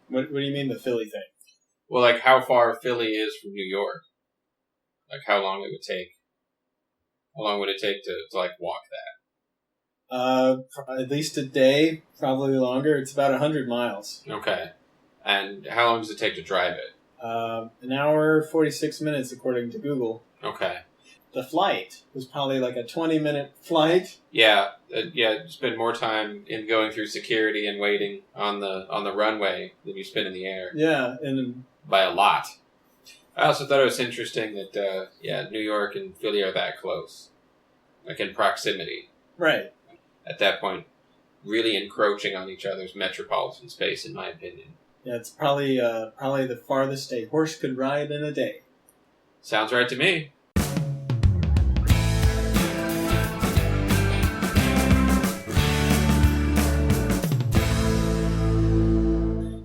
What do you mean the Philly thing? Well, like how far Philly is from New York. Like how long it would take. How long would it take to like walk that? At least a day, probably longer. It's about 100 miles. Okay. And how long does it take to drive it? An hour, 46 minutes, according to Google. Okay. The flight was probably like a 20-minute flight. Yeah. Spend more time in going through security and waiting on the runway than you spend in the air. Yeah, and by a lot. I also thought it was interesting that New York and Philly are that close, like in proximity. Right. At that point, really encroaching on each other's metropolitan space, in my opinion. Yeah, it's probably the farthest a horse could ride in a day. Sounds right to me.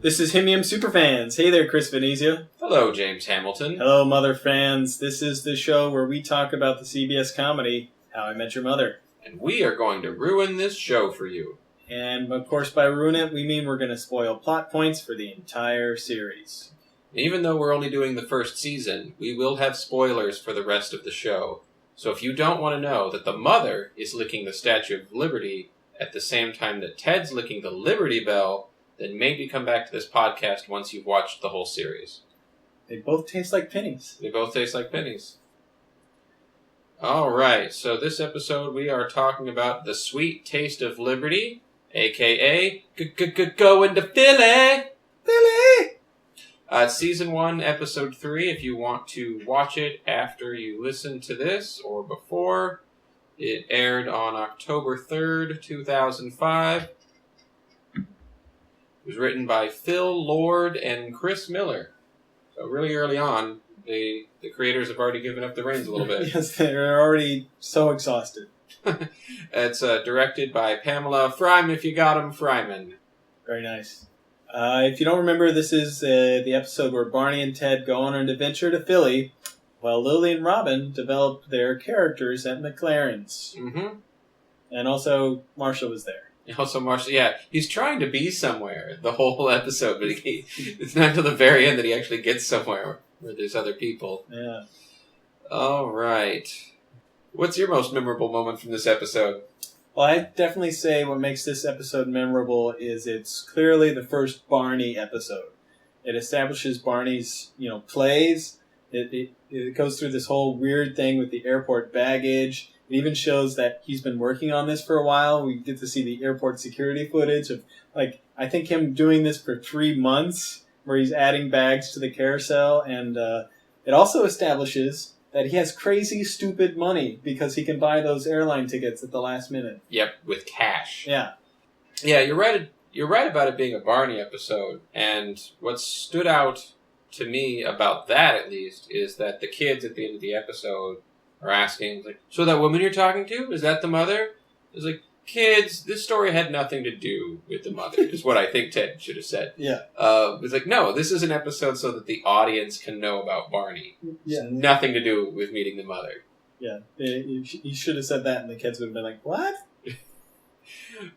This is HIMYM Superfans. Hey there, Chris Venezia. Hello, James Hamilton. Hello, Mother fans. This is the show where we talk about the CBS comedy, How I Met Your Mother. And we are going to ruin this show for you. And, of course, by ruin it, we mean we're going to spoil plot points for the entire series. Even though we're only doing the first season, we will have spoilers for the rest of the show. So if you don't want to know that the mother is licking the Statue of Liberty at the same time that Ted's licking the Liberty Bell, then maybe come back to this podcast once you've watched the whole series. They both taste like pennies. They both taste like pennies. Alright, so this episode we are talking about The Sweet Taste of Liberty, a.k.a. Going to Philly! Philly! Season 1, Episode 3, if you want to watch it after you listen to this or before. It aired on October 3rd, 2005. It was written by Phil Lord and Chris Miller. So really early on, the creators have already given up the reins a little bit. Yes, they're already so exhausted. It's directed by Pamela Fryman, if you got 'em, Fryman. Very nice. If you don't remember, this is the episode where Barney and Ted go on an adventure to Philly, while Lily and Robin develop their characters at McLaren's. Mm-hmm. And also, Marshall was there. Also, Marshall, yeah, he's trying to be somewhere the whole episode, but it's not until the very end that he actually gets somewhere where there's other people. Yeah. All right. What's your most memorable moment from this episode? Well, I'd definitely say what makes this episode memorable is it's clearly the first Barney episode. It establishes Barney's, plays. It goes through this whole weird thing with the airport baggage. It even shows that he's been working on this for a while. We get to see the airport security footage of, I think him doing this for 3 months, where he's adding bags to the carousel. And it also establishes that he has crazy, stupid money because he can buy those airline tickets at the last minute. Yep, with cash. Yeah. Yeah, you're right. You're right about it being a Barney episode. And what stood out to me about that, at least, is that the kids at the end of the episode are asking, so that woman you're talking to, is that the mother? It's like, kids, this story had nothing to do with the mother, is what I think Ted should have said. Yeah. It's like, no, this is an episode so that the audience can know about Barney. Yeah. It's nothing to do with meeting the mother. Yeah. You should have said that, and the kids would have been like, what?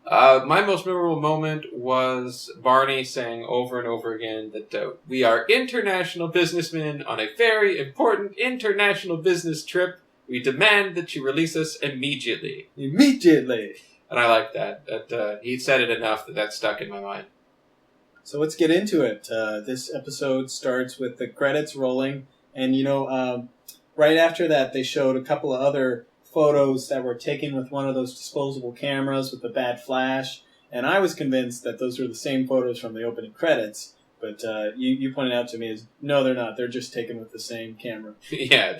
My most memorable moment was Barney saying over and over again that we are international businessmen on a very important international business trip. We demand that you release us immediately. Immediately! And I like that. That he said it enough that stuck in my mind. So let's get into it. This episode starts with the credits rolling. And, right after that, they showed a couple of other photos that were taken with one of those disposable cameras with the bad flash. And I was convinced that those were the same photos from the opening credits. But you pointed out to me, no, they're not. They're just taken with the same camera. Yeah,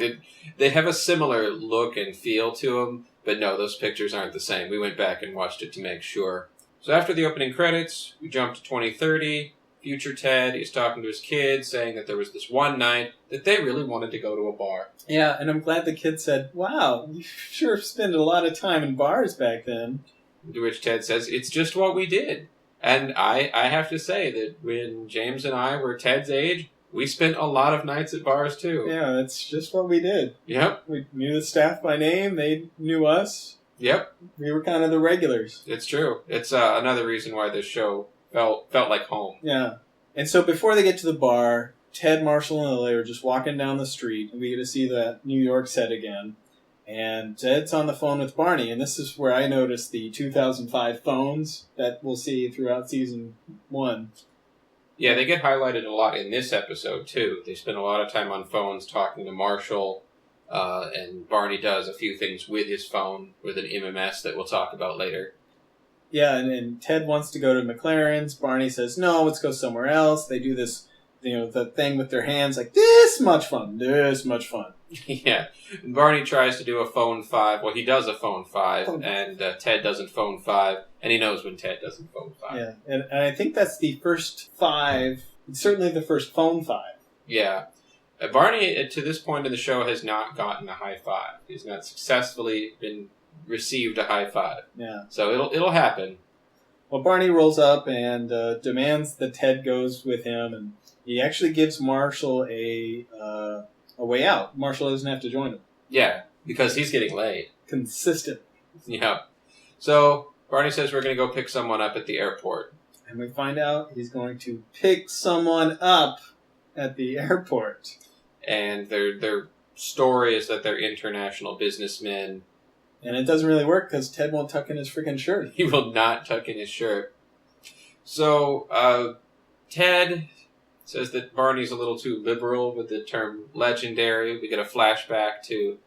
they have a similar look and feel to them, but no, those pictures aren't the same. We went back and watched it to make sure. So after the opening credits, we jump to 2030. Future Ted is talking to his kids, saying that there was this one night that they really wanted to go to a bar. Yeah, and I'm glad the kid said, wow, you sure spent a lot of time in bars back then. To which Ted says, it's just what we did. And I have to say that when James and I were Ted's age, we spent a lot of nights at bars too. Yeah, that's just what we did. Yep. We knew the staff by name. They knew us. Yep. We were kind of the regulars. It's true. It's another reason why this show felt like home. Yeah. And so before they get to the bar, Ted, Marshall, and Lily are just walking down the street, and we get to see that New York set again. And Ted's on the phone with Barney, and this is where I noticed the 2005 phones that we'll see throughout season 1. Yeah, they get highlighted a lot in this episode, too. They spend a lot of time on phones talking to Marshall, and Barney does a few things with his phone, with an MMS that we'll talk about later. Yeah, and Ted wants to go to McLaren's. Barney says, no, let's go somewhere else. They do this, the thing with their hands, like, this much fun. Yeah, and Barney tries to do a phone 5. Well, he does a phone 5, and Ted doesn't phone 5, and he knows when Ted doesn't phone 5. Yeah, and I think that's the first 5, certainly the first phone 5. Yeah. Barney, to this point in the show, has not gotten a high 5. He's not successfully received a high 5. Yeah. So it'll happen. Well, Barney rolls up and demands that Ted goes with him, and he actually gives Marshall a way out. Marshall doesn't have to join him. Yeah, because he's getting laid. Consistent. Yeah. So Barney says we're going to go pick someone up at the airport. And we find out he's going to pick someone up at the airport. And their story is that they're international businessmen. And it doesn't really work because Ted won't tuck in his freaking shirt. He will not tuck in his shirt. So Ted says that Barney's a little too liberal with the term legendary. We get a flashback to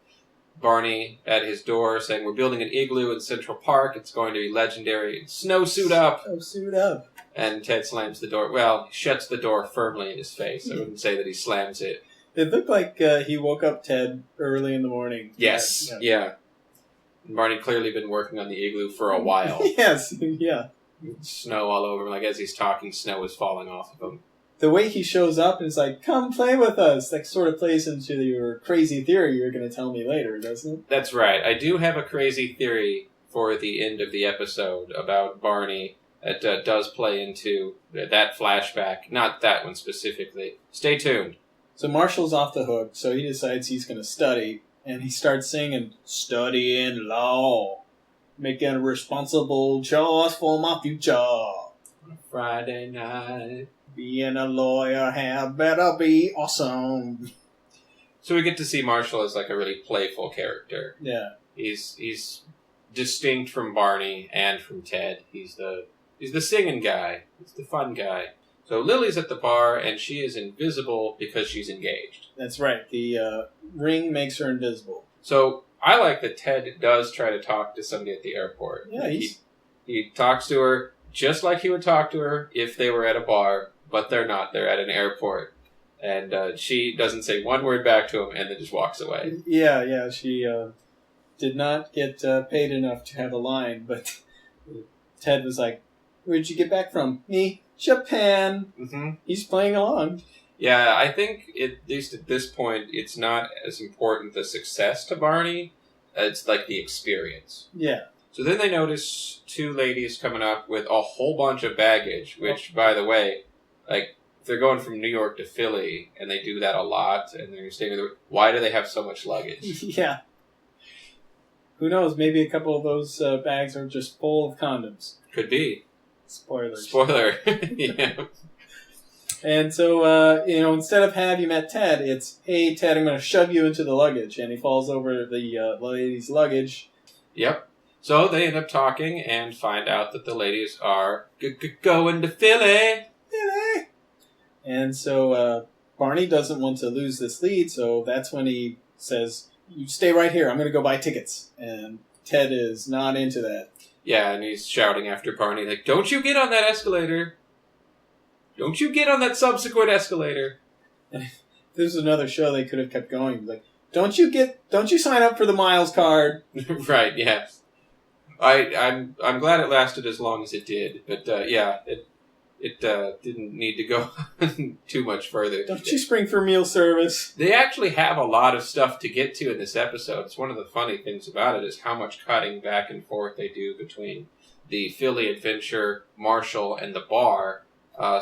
Barney at his door saying, we're building an igloo in Central Park. It's going to be legendary. Snowsuit up. Snowsuit up. And Ted slams the door. Well, he shuts the door firmly in his face. I wouldn't say that he slams it. It looked like he woke up Ted early in the morning. Yes, yeah. And Barney clearly been working on the igloo for a while. Yes, yeah. Snow all over him. Like, as he's talking, snow is falling off of him. The way he shows up and is like, come play with us, that sort of plays into your crazy theory you're going to tell me later, doesn't it? That's right. I do have a crazy theory for the end of the episode about Barney that does play into that flashback. Not that one specifically. Stay tuned. So Marshall's off the hook, so he decides he's going to study, and he starts singing, studying law, making a responsible choice for my future. On a Friday night. Being a lawyer had better be awesome. So we get to see Marshall as like a really playful character. Yeah. He's distinct from Barney and from Ted. He's the singing guy. He's the fun guy. So Lily's at the bar, and she is invisible because she's engaged. That's right. The ring makes her invisible. So I like that Ted does try to talk to somebody at the airport. Yeah, he talks to her just like he would talk to her if they were at a bar, but they're not. They're at an airport. And she doesn't say one word back to him and then just walks away. Yeah. She did not get paid enough to have a line, but Ted was like, where'd you get back from? Me? Japan. Mm-hmm. He's playing along. Yeah, I think, at least at this point, it's not as important the success to Barney. It's like the experience. Yeah. So then they notice 2 ladies coming up with a whole bunch of baggage, which, by the way, like, if they're going from New York to Philly, and they do that a lot, and they're staying with why do they have so much luggage? Yeah. Who knows? Maybe a couple of those bags are just full of condoms. Could be. Spoiler. Yeah. And so, instead of have you met Ted, it's, hey, Ted, I'm going to shove you into the luggage. And he falls over the lady's luggage. Yep. So they end up talking and find out that the ladies are going to Philly. Philly! And so Barney doesn't want to lose this lead, so that's when he says, you stay right here, I'm going to go buy tickets. And Ted is not into that. Yeah, and he's shouting after Barney, like, don't you get on that escalator. Don't you get on that subsequent escalator. And if this was another show, they could have kept going. Like, don't you sign up for the miles card? Right, yeah. I'm glad it lasted as long as it did, but yeah, it didn't need to go too much further. Don't you spring for meal service? They actually have a lot of stuff to get to in this episode. It's one of the funny things about it is how much cutting back and forth they do between the Philly adventure, Marshall, and the bar.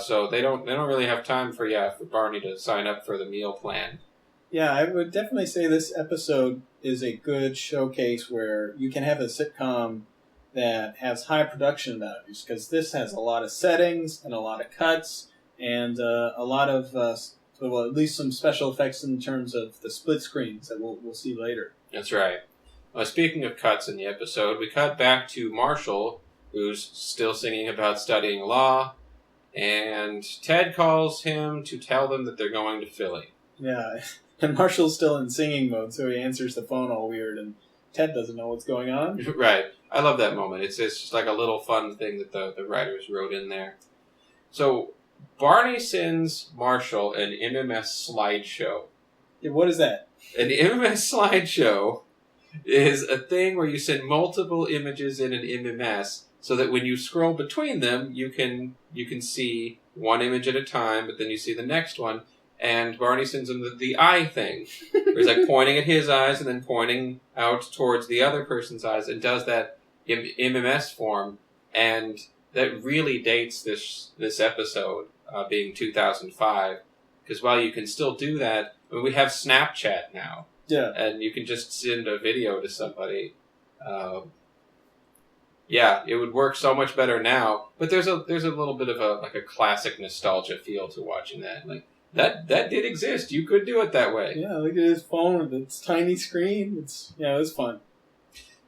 So they don't really have time for Barney to sign up for the meal plan. Yeah, I would definitely say this episode is a good showcase where you can have a sitcom that has high production values, because this has a lot of settings and a lot of cuts and a lot of, well, at least some special effects in terms of the split screens that we'll see later. That's right. Speaking of cuts in the episode, we cut back to Marshall, who's still singing about studying law, and Ted calls him to tell them that they're going to Philly. Yeah, and Marshall's still in singing mode, so he answers the phone all weird, and Ted doesn't know what's going on. Right. I love that moment. It's just like a little fun thing that the writers wrote in there. So, Barney sends Marshall an MMS slideshow. Yeah, what is that? An MMS slideshow is a thing where you send multiple images in an MMS so that when you scroll between them, you can see one image at a time, but then you see the next one. And Barney sends him the eye thing. Where he's like pointing at his eyes and then pointing out towards the other person's eyes and does that in MMS form. And that really dates this episode, being 2005. Because while you can still do that, I mean, we have Snapchat now. Yeah. And you can just send a video to somebody. Yeah, it would work so much better now. But there's a little bit of a classic nostalgia feel to watching that. Like, that did exist. You could do it that way. Yeah, look at his phone with its tiny screen. It was fun.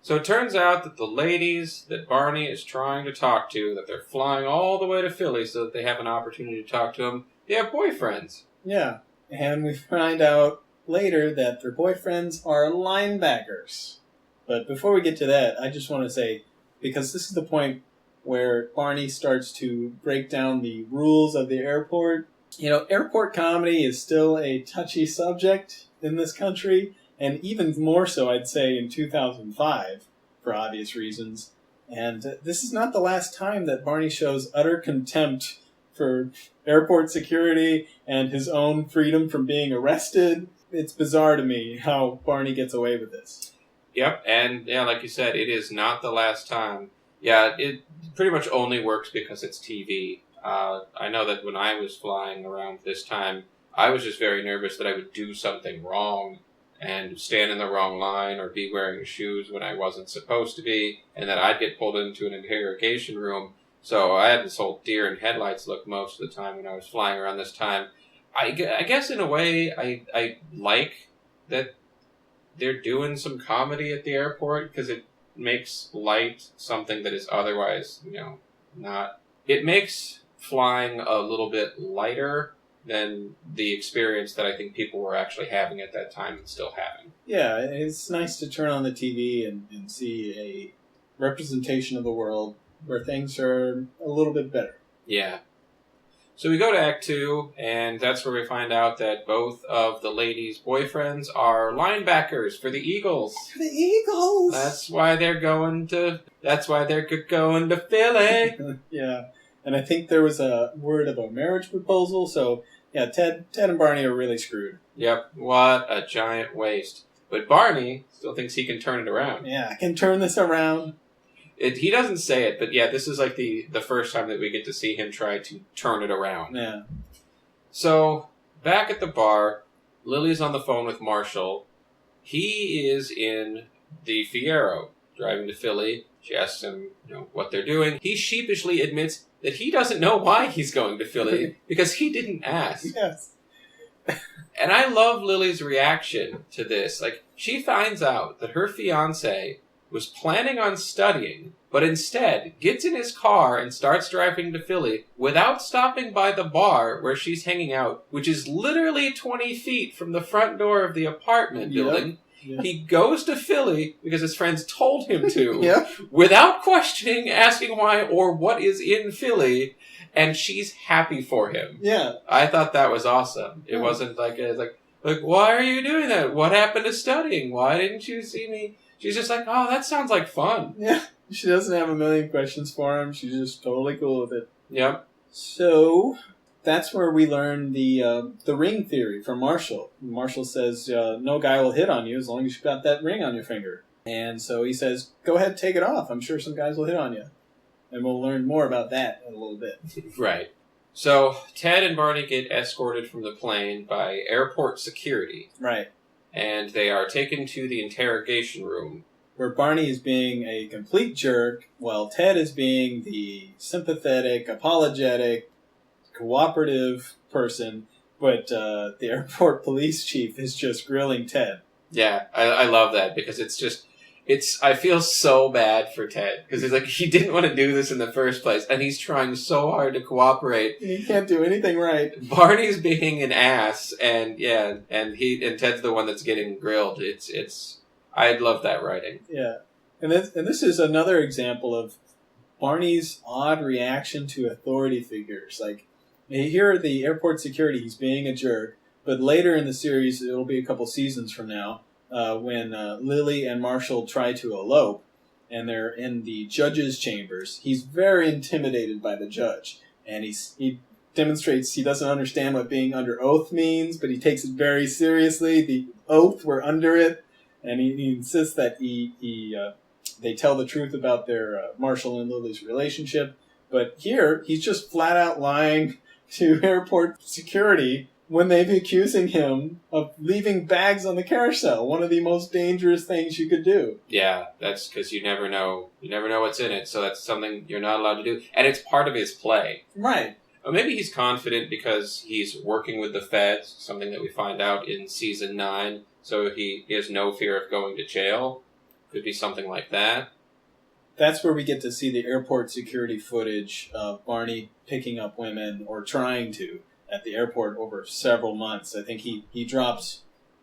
So it turns out that the ladies that Barney is trying to talk to, that they're flying all the way to Philly so that they have an opportunity to talk to him, they have boyfriends. Yeah, and we find out later that their boyfriends are linebackers. But before we get to that, I just want to say, because this is the point where Barney starts to break down the rules of the airport. You know, airport comedy is still a touchy subject in this country, and even more so, I'd say, in 2005, for obvious reasons. And this is not the last time that Barney shows utter contempt for airport security and his own freedom from being arrested. It's bizarre to me how Barney gets away with this. Yep, and yeah, like you said, it is not the last time. Yeah, it pretty much only works because it's TV. I know that when I was flying around this time, I was just very nervous that I would do something wrong and stand in the wrong line or be wearing shoes when I wasn't supposed to be, and that I'd get pulled into an interrogation room. So I had this whole deer in headlights look most of the time when I was flying around this time. I guess in a way I like that they're doing some comedy at the airport because it makes light something that is otherwise, not... It makes flying a little bit lighter than the experience that I think people were actually having at that time and still having. Yeah, it's nice to turn on the TV and see a representation of the world where things are a little bit better. Yeah. So we go to Act 2, and that's where we find out that both of the ladies' boyfriends are linebackers for the Eagles. For the Eagles! That's why they're going to Philly. Yeah. And I think there was a word of a marriage proposal, so yeah, Ted and Barney are really screwed. Yep, what a giant waste. But Barney still thinks he can turn it around. Yeah, I can turn this around. He doesn't say it, but yeah, this is like the first time that we get to see him try to turn it around. Yeah. So, back at the bar, Lily's on the phone with Marshall. He is in the Fiero, driving to Philly. She asks him, what they're doing. He sheepishly admits that he doesn't know why he's going to Philly because he didn't ask. Yes. And I love Lily's reaction to this. Like, she finds out that her fiancé was planning on studying, but instead gets in his car and starts driving to Philly without stopping by the bar where she's hanging out, which is literally 20 feet from the front door of the apartment building. Yeah. He goes to Philly because his friends told him to, Yeah. without questioning, asking why or what is in Philly, and she's happy for him. Yeah. I thought that was awesome. It Yeah. wasn't like, why are you doing that? What happened to studying? Why didn't you see me? She's just like, oh, that sounds like fun. Yeah. She doesn't have a million questions for him. She's just totally cool with it. Yep. So that's where we learn the ring theory from Marshall. Marshall says, no guy will hit on you as long as you've got that ring on your finger. And so he says, go ahead, take it off. I'm sure some guys will hit on you. And we'll learn more about that in a little bit. Right. So Ted and Barney get escorted from the plane by airport security. Right. And they are taken to the interrogation room. Where Barney is being a complete jerk, while Ted is being the sympathetic, apologetic, cooperative person, but the airport police chief is just grilling Ted. Yeah, I love that because I feel so bad for Ted because he's like, he didn't want to do this in the first place and he's trying so hard to cooperate. He can't do anything right. Barney's being an ass and Ted's the one that's getting grilled. I love that writing. Yeah. And this is another example of Barney's odd reaction to authority figures. Like, here at the airport security, he's being a jerk, but later in the series, it'll be a couple seasons from now, when Lily and Marshall try to elope, and they're in the judge's chambers, he's very intimidated by the judge. And he demonstrates he doesn't understand what being under oath means, but he takes it very seriously. The oath, we're under it. And he insists that they tell the truth about their Marshall and Lily's relationship. But here, he's just flat out lying to airport security when they've accusing him of leaving bags on the carousel, one of the most dangerous things you could do. Yeah, that's because you never know what's in it, so that's something you're not allowed to do. And it's part of his play. Right. Or maybe he's confident because he's working with the feds, something that we find out in season 9, so he has no fear of going to jail. Could be something like that. That's where we get to see the airport security footage of Barney picking up women, or trying to, at the airport over several months. I think he drops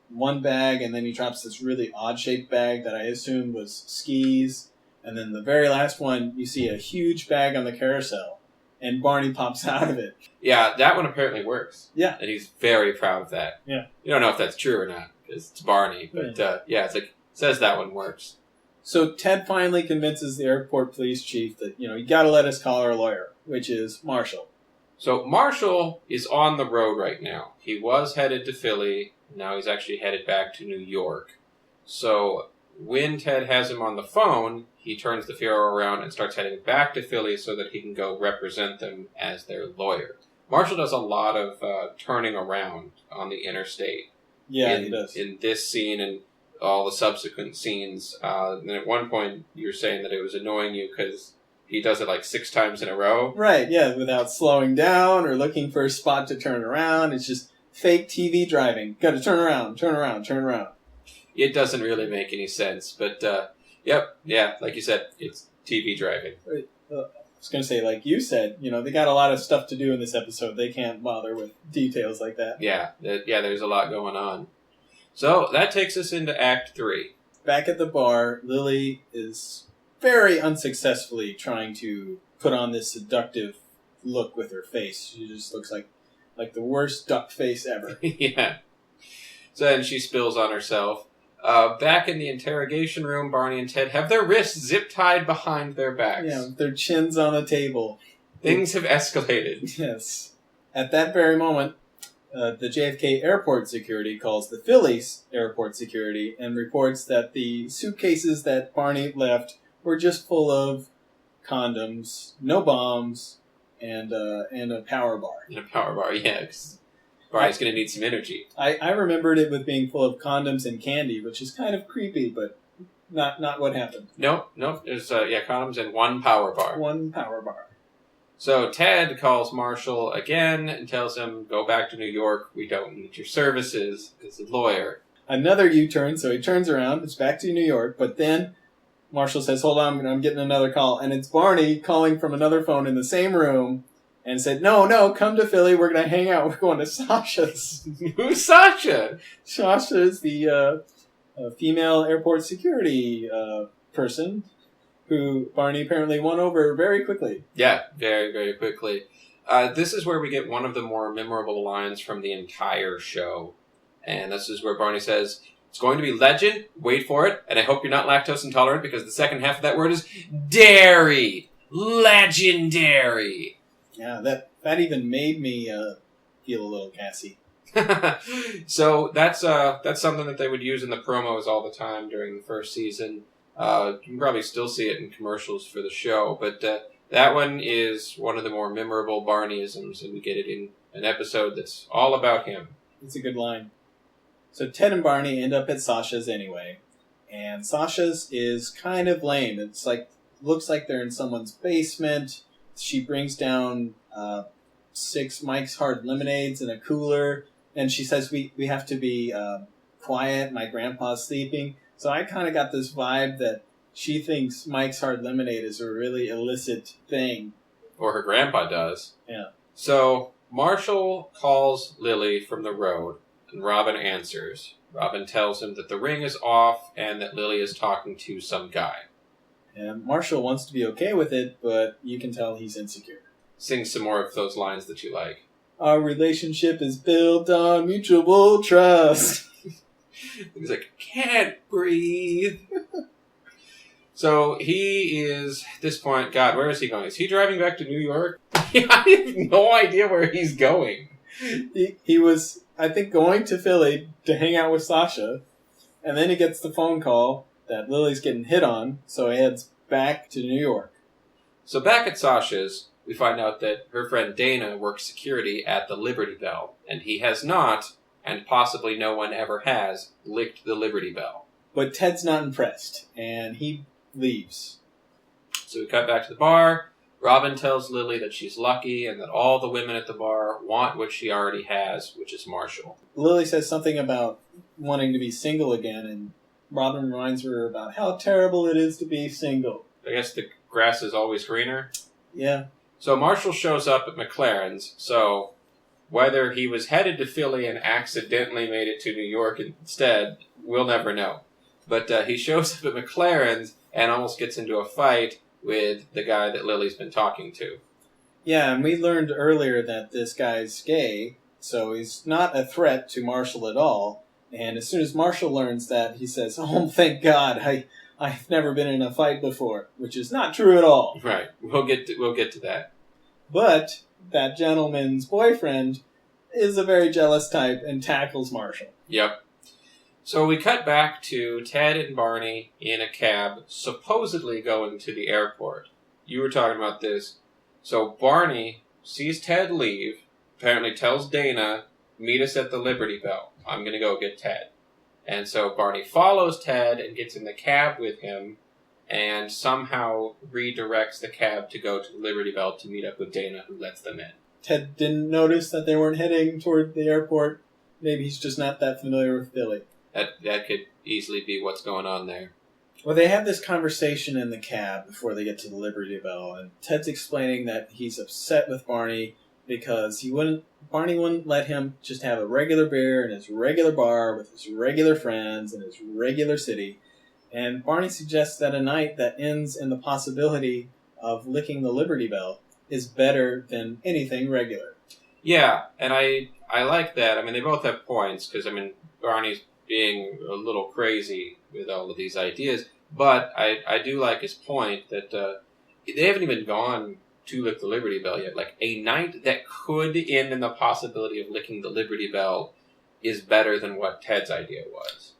one bag, and then he drops this really odd-shaped bag that I assume was skis. And then the very last one, you see a huge bag on the carousel, and Barney pops out of it. Yeah, that one apparently works. Yeah. And he's very proud of that. Yeah. You don't know if that's true or not, because it's Barney. But, it's like, says that one works. So Ted finally convinces the airport police chief that, you got to let us call our lawyer, which is Marshall. So Marshall is on the road right now. He was headed to Philly. Now he's actually headed back to New York. So when Ted has him on the phone, he turns the Fiero around and starts heading back to Philly so that he can go represent them as their lawyer. Marshall does a lot of turning around on the interstate. Yeah, he does. In this scene and all the subsequent scenes. And at one point, you were saying that it was annoying you because he does it like 6 times in a row. Right, yeah, without slowing down or looking for a spot to turn around. It's just fake TV driving. Got to turn around, turn around, turn around. It doesn't really make any sense, but like you said, it's TV driving. Right. I was going to say, like you said, they got a lot of stuff to do in this episode. They can't bother with details like that. Yeah, there's a lot going on. So that takes us into Act 3. Back at the bar, Lily is very unsuccessfully trying to put on this seductive look with her face. She just looks like the worst duck face ever. Yeah. So then she spills on herself. Back in the interrogation room, Barney and Ted have their wrists zip-tied behind their backs. Yeah, with their chins on the table. Things have escalated. Yes. At that very moment, the JFK airport security calls the Phillies airport security and reports that the suitcases that Barney left were just full of condoms, no bombs, and a power bar. And a power bar, yeah. 'Cause Barney's going to need some energy. I remembered it with being full of condoms and candy, which is kind of creepy, but not what happened. Nope. There's condoms and one power bar. One power bar. So Ted calls Marshall again and tells him, go back to New York. We don't need your services as a lawyer. Another U-turn, so he turns around. It's back to New York, but then Marshall says, hold on, I'm getting another call. And it's Barney calling from another phone in the same room and said, no, come to Philly. We're going to hang out. We're going to Sasha's. Who's Sasha? Sasha is the female airport security person who Barney apparently won over very quickly. Yeah, very, very quickly. This is where we get one of the more memorable lines from the entire show. And this is where Barney says, it's going to be legend, wait for it, and I hope you're not lactose intolerant because the second half of that word is dairy. Legendary. Yeah, that even made me feel a little gassy. So that's something that they would use in the promos all the time during the first season. You can probably still see it in commercials for the show, but that one is one of the more memorable Barneyisms, and we get it in an episode that's all about him. It's a good line. So Ted and Barney end up at Sasha's anyway, and Sasha's is kind of lame. It's looks like they're in someone's basement. She brings down 6 Mike's Hard Lemonades in a cooler, and she says we have to be quiet, my grandpa's sleeping. So I kind of got this vibe that she thinks Mike's Hard Lemonade is a really illicit thing. Or her grandpa does. Yeah. So Marshal calls Lily from the road, and Robin answers. Robin tells him that the ring is off and that Lily is talking to some guy. And Marshall wants to be okay with it, but you can tell he's insecure. Sing some more of those lines that you like. Our relationship is built on mutual trust. He's like, can't breathe. So he is, at this point, God, where is he going? Is he driving back to New York? I have no idea where he's going. He was, I think, going to Philly to hang out with Sasha, and then he gets the phone call that Lily's getting hit on, so he heads back to New York. So back at Sasha's, we find out that her friend Dana works security at the Liberty Bell, and he has not, and possibly no one ever has, licked the Liberty Bell. But Ted's not impressed, and he leaves. So we cut back to the bar. Robin tells Lily that she's lucky and that all the women at the bar want what she already has, which is Marshall. Lily says something about wanting to be single again, and Robin reminds her about how terrible it is to be single. I guess the grass is always greener. Yeah. So Marshall shows up at McLaren's, so whether he was headed to Philly and accidentally made it to New York instead, we'll never know. But he shows up at McLaren's and almost gets into a fight with the guy that Lily's been talking to. Yeah, and we learned earlier that this guy's gay, so he's not a threat to Marshall at all. And as soon as Marshall learns that, he says, "Oh, thank God, I've never been in a fight before," which is not true at all. Right. We'll get to that. But that gentleman's boyfriend is a very jealous type and tackles Marshall. Yep. So we cut back to Ted and Barney in a cab, supposedly going to the airport. You were talking about this. So Barney sees Ted leave, apparently tells Dana, "Meet us at the Liberty Bell. I'm going to go get Ted." And so Barney follows Ted and gets in the cab with him and somehow redirects the cab to go to the Liberty Bell to meet up with Dana, who lets them in. Ted didn't notice that they weren't heading toward the airport. Maybe he's just not that familiar with Philly. That could easily be what's going on there. Well, they have this conversation in the cab before they get to the Liberty Bell, and Ted's explaining that he's upset with Barney because Barney wouldn't let him just have a regular beer in his regular bar with his regular friends in his regular city. And Barney suggests that a night that ends in the possibility of licking the Liberty Bell is better than anything regular. Yeah, and I like that. I mean, they both have points, because, Barney's being a little crazy with all of these ideas, but I do like his point that they haven't even gone to lick the Liberty Bell yet. Like, a night that could end in the possibility of licking the Liberty Bell is better than what Ted's idea was.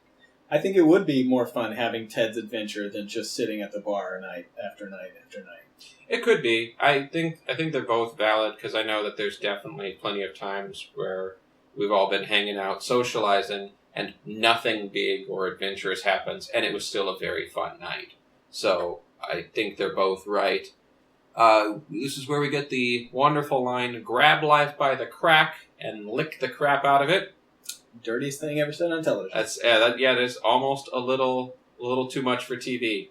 I think it would be more fun having Ted's adventure than just sitting at the bar night after night after night. It could be. I think they're both valid, because I know that there's definitely plenty of times where we've all been hanging out, socializing, and nothing big or adventurous happens, and it was still a very fun night. So I think they're both right. This is where we get the wonderful line, "Grab life by the crack and lick the crap out of it." Dirtiest thing ever said on television. That's almost a little too much for TV.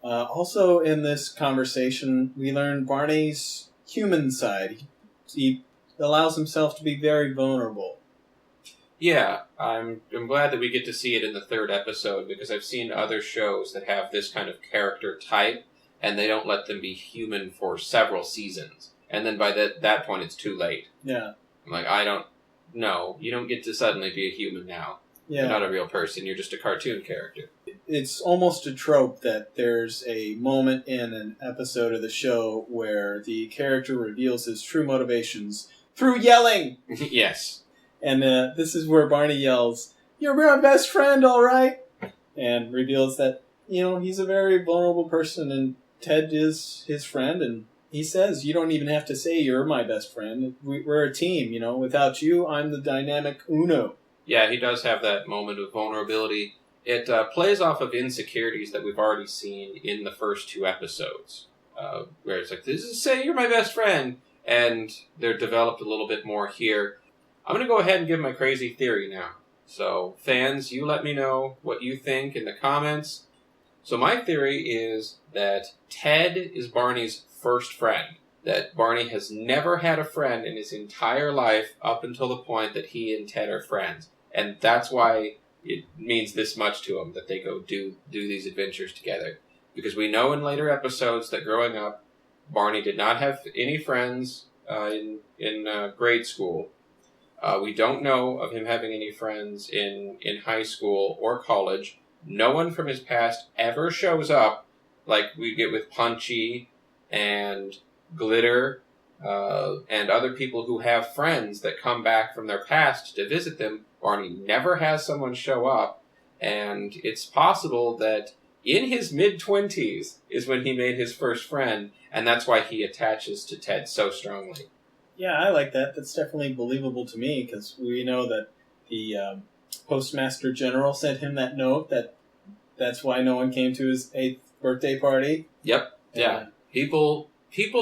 Also in this conversation, we learn Barney's human side. He allows himself to be very vulnerable. Yeah, I'm glad that we get to see it in the 3rd episode, because I've seen other shows that have this kind of character type, and they don't let them be human for several seasons. And then by that point, it's too late. Yeah. I'm like, no, you don't get to suddenly be a human now. Yeah. You're not a real person, you're just a cartoon character. It's almost a trope that there's a moment in an episode of the show where the character reveals his true motivations through yelling! Yes. And this is where Barney yells, "You're my best friend, all right?" And reveals that, he's a very vulnerable person, and Ted is his friend, and he says, "You don't even have to say you're my best friend. We're a team, Without you, I'm the dynamic Uno." Yeah, he does have that moment of vulnerability. It plays off of insecurities that we've already seen in the first 2 episodes, where it's like, "This is say you're my best friend," and they're developed a little bit more here. I'm going to go ahead and give my crazy theory now. So, fans, you let me know what you think in the comments. So my theory is that Ted is Barney's first friend. That Barney has never had a friend in his entire life up until the point that he and Ted are friends. And that's why it means this much to him, that they go do these adventures together. Because we know in later episodes that growing up, Barney did not have any friends in grade school. We don't know of him having any friends in high school or college. No one from his past ever shows up like we get with Punchy and Glitter and other people who have friends that come back from their past to visit them. Barney never has someone show up, and it's possible that in his mid-20s is when he made his first friend, and that's why he attaches to Ted so strongly. Yeah, I like that. That's definitely believable to me, because we know that the Postmaster General sent him that note that's why no one came to his 8th birthday party. Yep. Yeah. People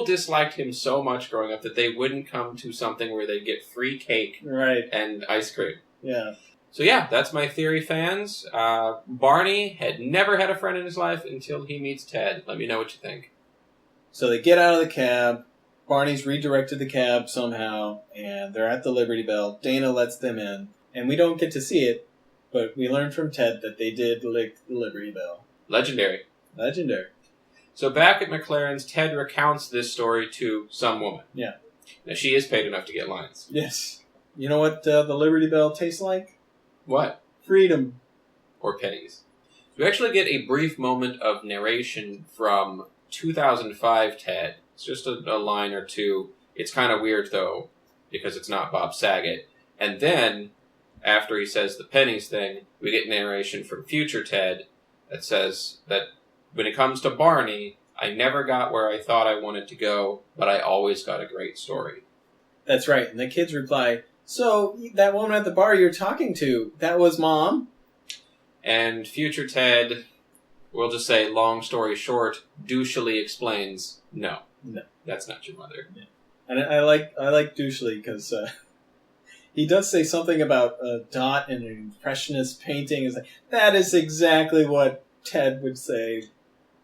disliked him so much growing up that they wouldn't come to something where they'd get free cake and ice cream. Yeah. So yeah, that's my theory, fans. Barney had never had a friend in his life until he meets Ted. Let me know what you think. So they get out of the cab. Barney's redirected the cab somehow, and they're at the Liberty Bell. Dana lets them in. And we don't get to see it, but we learned from Ted that they did lick the Liberty Bell. Legendary. So back at McLaren's, Ted recounts this story to some woman. Yeah. Now, she is paid enough to get lines. Yes. You know what the Liberty Bell tastes like? What? Freedom. Or pennies. We actually get a brief moment of narration from 2005 Ted. It's just a line or two. It's kind of weird, though, because it's not Bob Saget. And then, after he says the pennies thing, we get narration from future Ted that says that when it comes to Barney, I never got where I thought I wanted to go, but I always got a great story. That's right. And the kids reply, so that woman at the bar you're talking to, that was Mom? And future Ted, we'll just say, long story short, douchily explains, no, that's not your mother. Yeah. And I like douchily because he does say something about a dot in an impressionist painting. It's like, that is exactly what Ted would say.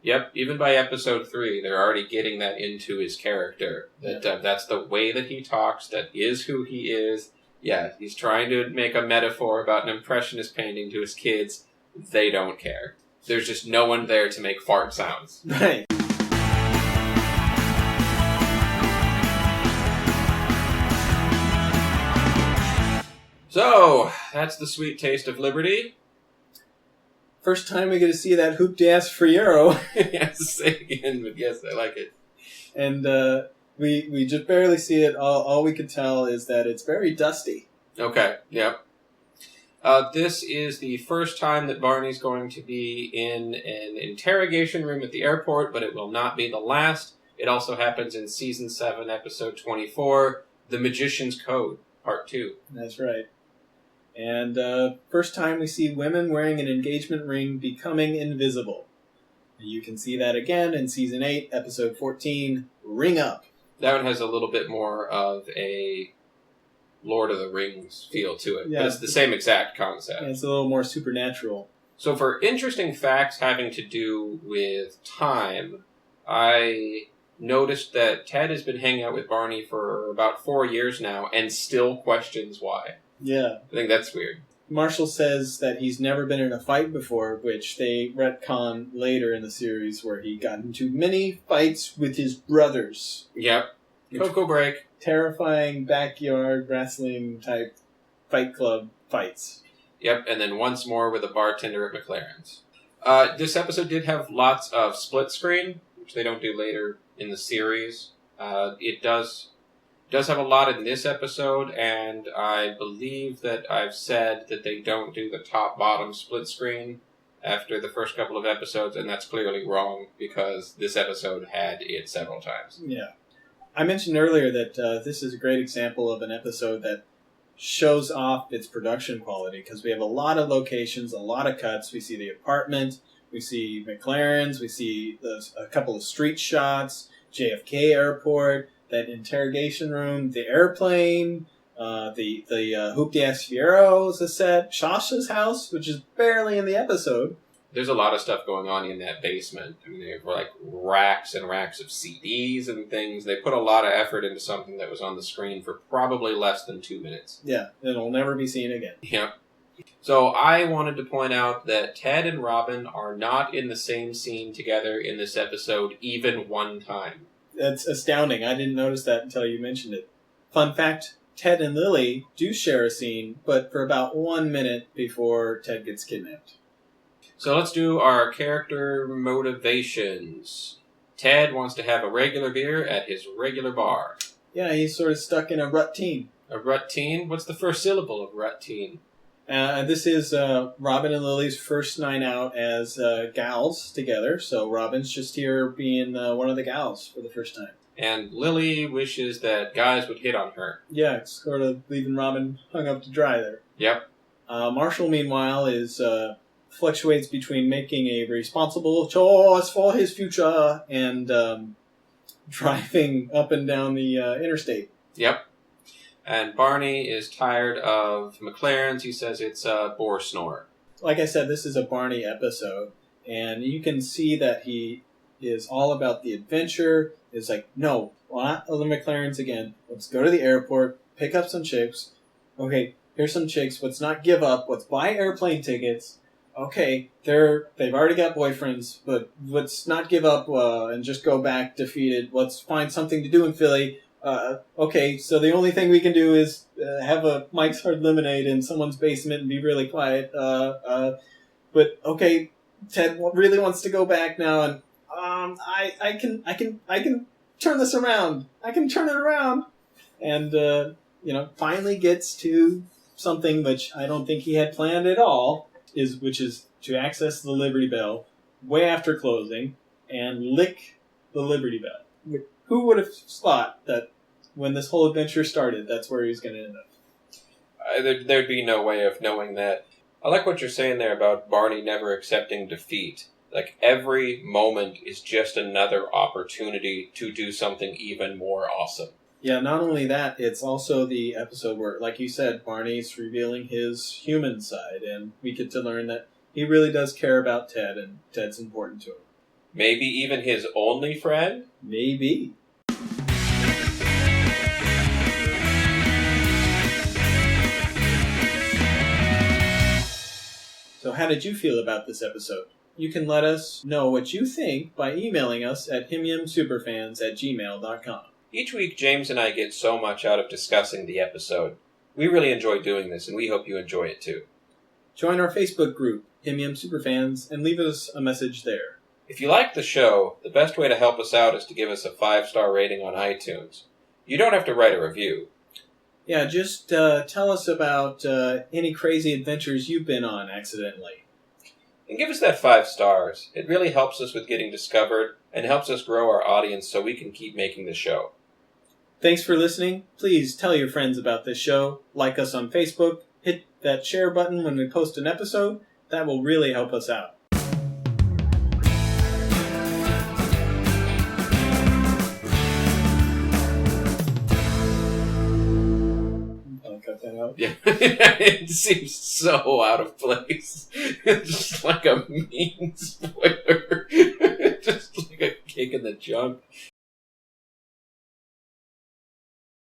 Yep, even by episode 3, they're already getting that into his character. That that's the way that he talks, that is who he is. Yeah, he's trying to make a metaphor about an impressionist painting to his kids. They don't care. There's just no one there to make fart sounds. Right. So, that's the sweet taste of liberty. First time we get to see that hooptiee-ass Fiero. Yes, say again, but yes, I like it. And we just barely see it. All we can tell is that it's very dusty. Okay, yep. This is the first time that Barney's going to be in an interrogation room at the airport, but it will not be the last. It also happens in Season 7, Episode 24, The Magician's Code, Part 2. That's right. And first time we see women wearing an engagement ring becoming invisible. You can see that again in Season 8, Episode 14, Ring Up. That one has a little bit more of a Lord of the Rings feel to it, but it's the same exact concept. Yeah, it's a little more supernatural. So for interesting facts having to do with time, I noticed that Ted has been hanging out with Barney for about 4 years now and still questions why. Yeah. I think that's weird. Marshall says that he's never been in a fight before, which they retcon later in the series where he got into many fights with his brothers. Yep. Cocoa break. Terrifying backyard wrestling type fight club fights. Yep, and then once more with a bartender at McLaren's. This episode did have lots of split screen, which they don't do later in the series. It does have a lot in this episode, and I believe that I've said that they don't do the top-bottom split screen after the first couple of episodes, and that's clearly wrong, because this episode had it several times. Yeah. I mentioned earlier that this is a great example of an episode that shows off its production quality, because we have a lot of locations, a lot of cuts. We see the apartment, we see McLaren's, we see a couple of street shots, JFK Airport, that interrogation room, the airplane, the hooptiee-ass Fiero is a set, Shasha's house, which is barely in the episode. There's a lot of stuff going on in that basement. I mean, they have like racks and racks of CDs and things. They put a lot of effort into something that was on the screen for probably less than 2 minutes. Yeah, it'll never be seen again. Yep. So I wanted to point out that Ted and Robin are not in the same scene together in this episode even one time. That's astounding. I didn't notice that until you mentioned it. Fun fact, Ted and Lily do share a scene, but for about 1 minute before Ted gets kidnapped. So let's do our character motivations. Ted wants to have a regular beer at his regular bar. Yeah, he's sort of stuck in a rut-teen. A rut-teen? What's the first syllable of rut-teen? This is Robin and Lily's first night out as gals together. So Robin's just here being one of the gals for the first time. And Lily wishes that guys would hit on her. Yeah, it's sort of leaving Robin hung up to dry there. Yep. Marshal, meanwhile, is fluctuates between making a responsible choice for his future and driving up and down the interstate. Yep. And Barney is tired of McLaren's. He says it's a bore snore. Like I said, this is a Barney episode, and you can see that he is all about the adventure. It's like, no, not the McLaren's again. Let's go to the airport, pick up some chicks. Okay, here's some chicks. Let's not give up. Let's buy airplane tickets. Okay, they've already got boyfriends, but let's not give up and just go back defeated. Let's find something to do in Philly. Okay, so the only thing we can do is have a Mike's Hard Lemonade in someone's basement and be really quiet. But okay, Ted really wants to go back now, and I can turn this around. I can turn it around, and finally gets to something which I don't think he had planned at all. Which is to access the Liberty Bell way after closing and lick the Liberty Bell. Who would have thought that when this whole adventure started, that's where he was going to end up? There'd be no way of knowing that. I like what you're saying there about Barney never accepting defeat. Like, every moment is just another opportunity to do something even more awesome. Yeah, not only that, it's also the episode where, like you said, Barney's revealing his human side, and we get to learn that he really does care about Ted, and Ted's important to him. Maybe even his only friend? Maybe. So how did you feel about this episode? You can let us know what you think by emailing us at HIMYMsuperfans@gmail.com. Each week, James and I get so much out of discussing the episode. We really enjoy doing this, and we hope you enjoy it too. Join our Facebook group, HIMYM Superfans, and leave us a message there. If you like the show, the best way to help us out is to give us a 5-star rating on iTunes. You don't have to write a review. Yeah, just tell us about any crazy adventures you've been on accidentally. And give us that 5 stars. It really helps us with getting discovered and helps us grow our audience so we can keep making the show. Thanks for listening. Please tell your friends about this show. Like us on Facebook. Hit that share button when we post an episode. That will really help us out. I'll cut that out. Yeah, it seems so out of place. Just like a mean spoiler. Just like a kick in the junk.